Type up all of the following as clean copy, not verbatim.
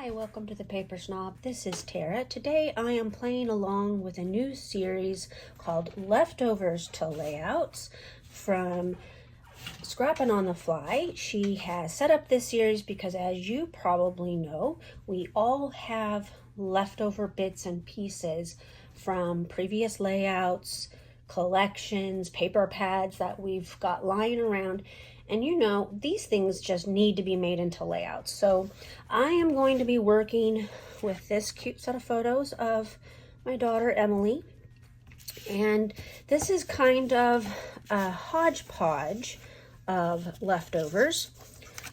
Hi, welcome to the Paper Snob. This is Tara. Today I am playing along with a new series called Leftovers to Layouts from Scrappin' on the Fly. She has set up this series because, as you probably know, we all have leftover bits and pieces from previous layouts, collections, paper pads that we've got lying around. And you know, these things just need to be made into layouts. So I am going to be working with this cute set of photos of my daughter Emily. And this is kind of a hodgepodge of leftovers.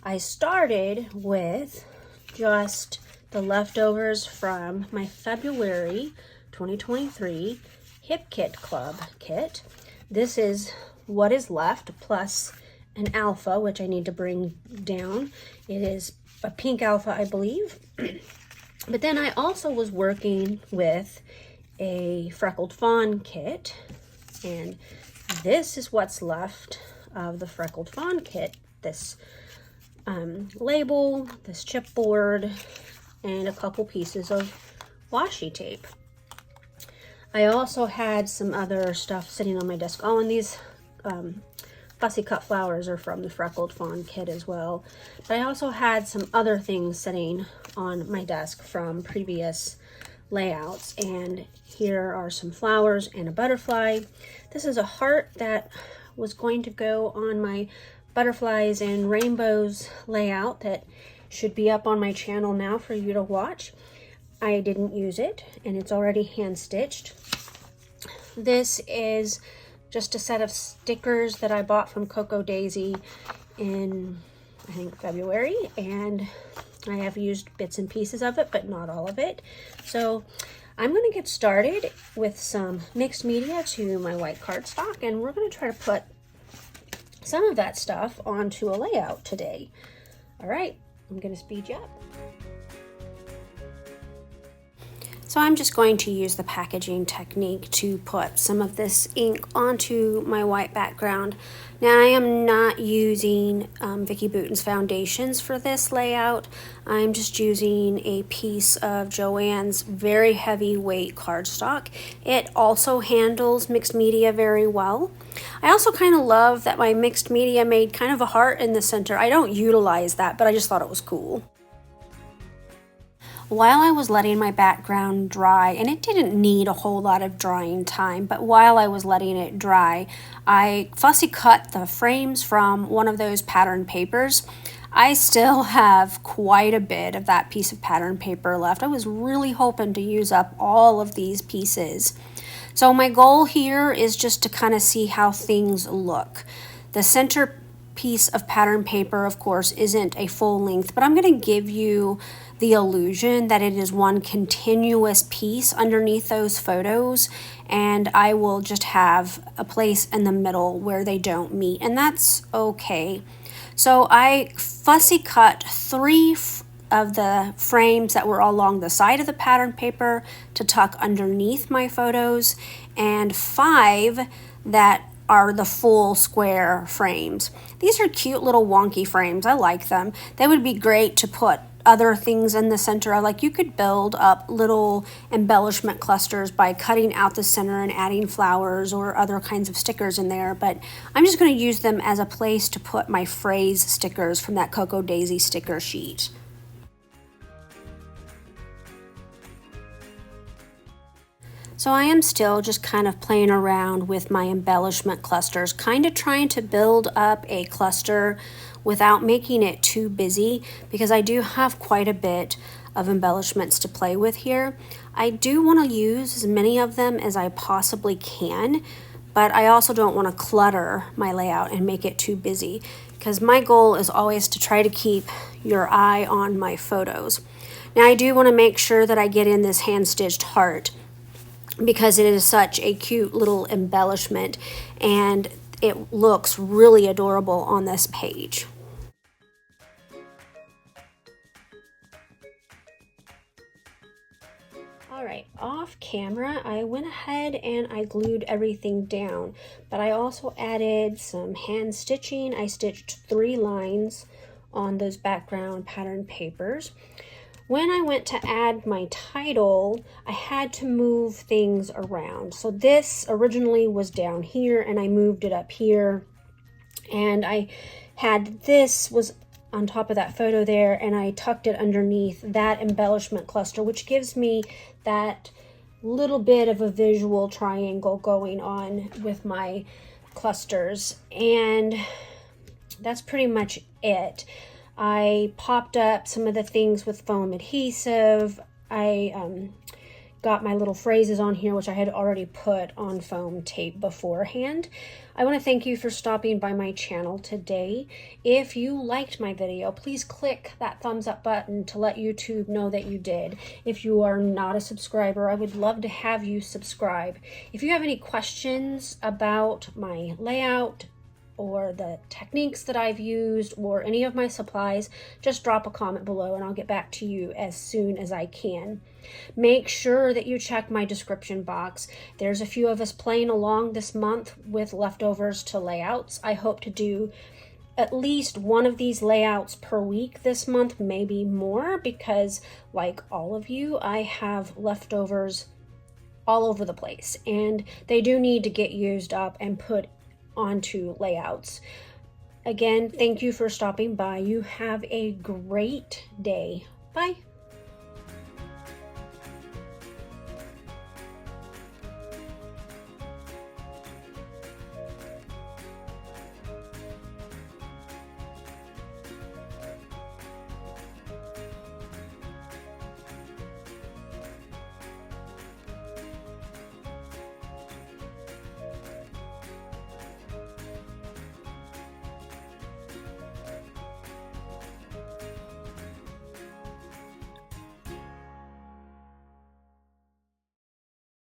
I started with just the leftovers from my February 2023 Hip Kit Club kit. This is what is left plus an alpha, which I need to bring down. It is a pink alpha, I believe. But then I also was working with a freckled fawn kit, and this is what's left of the freckled fawn kit. This label, this chipboard, and a couple pieces of washi tape. I also had some other stuff sitting on my desk. Oh, and these fussy cut flowers are from the freckled fawn kit as well. But I also had some other things sitting on my desk from previous layouts, and here are some flowers and a butterfly. This is a heart that was going to go on my butterflies and rainbows layout that should be up on my channel now for you to watch. I didn't use it, and it's already hand stitched. This is just a set of stickers that I bought from Coco Daisy in, I think, February, and I have used bits and pieces of it, but not all of it. So I'm going to get started with some mixed media to my white cardstock, and we're going to try to put some of that stuff onto a layout today. All right, I'm going to speed you up. So I'm just going to use the packaging technique to put some of this ink onto my white background. Now I am not using Vicki Boutin's foundations for this layout. I'm just using a piece of Joann's very heavyweight cardstock. It also handles mixed media very well. I also kind of love that my mixed media made kind of a heart in the center. I don't utilize that, but I just thought it was cool. While I was letting my background dry, and it didn't need a whole lot of drying time, but while I was letting it dry, I fussy cut the frames from one of those pattern papers. I still have quite a bit of that piece of pattern paper left. I was really hoping to use up all of these pieces. So my goal here is just to kind of see how things look. The center piece of pattern paper, of course, isn't a full length, but I'm going to give you the illusion that it is one continuous piece underneath those photos, and I will just have a place in the middle where they don't meet, and that's okay. So I fussy cut 3 of the frames that were along the side of the pattern paper to tuck underneath my photos, and 5 that are the full square frames. These are cute little wonky frames. I like them. They would be great to put other things in the center. Like you could build up little embellishment clusters by cutting out the center and adding flowers or other kinds of stickers in there, but I'm just going to use them as a place to put my phrase stickers from that Coco Daisy sticker sheet. So I am still just kind of playing around with my embellishment clusters, kind of trying to build up a cluster without making it too busy, because I do have quite a bit of embellishments to play with here. I do want to use as many of them as I possibly can, but I also don't want to clutter my layout and make it too busy, because my goal is always to try to keep your eye on my photos. Now I do want to make sure that I get in this hand-stitched heart, because it is such a cute little embellishment and it looks really adorable on this page. Alright, off camera I went ahead and I glued everything down, but I also added some hand stitching. I stitched 3 lines on those background pattern papers. When I went to add my title, I had to move things around. So this originally was down here and I moved it up here. And I had this was on top of that photo there, and I tucked it underneath that embellishment cluster, which gives me that little bit of a visual triangle going on with my clusters. And that's pretty much it. I popped up some of the things with foam adhesive. I got my little phrases on here, which I had already put on foam tape beforehand. I want to thank you for stopping by my channel today. If you liked my video, please click that thumbs up button to let YouTube know that you did. If you are not a subscriber, I would love to have you subscribe. If you have any questions about my layout, or the techniques that I've used, or any of my supplies, just drop a comment below and I'll get back to you as soon as I can. Make sure that you check my description box. There's a few of us playing along this month with leftovers to layouts. I hope to do at least one of these layouts per week this month, maybe more, because like all of you, I have leftovers all over the place and they do need to get used up and put onto layouts. Again, thank you for stopping by. You have a great day. Bye.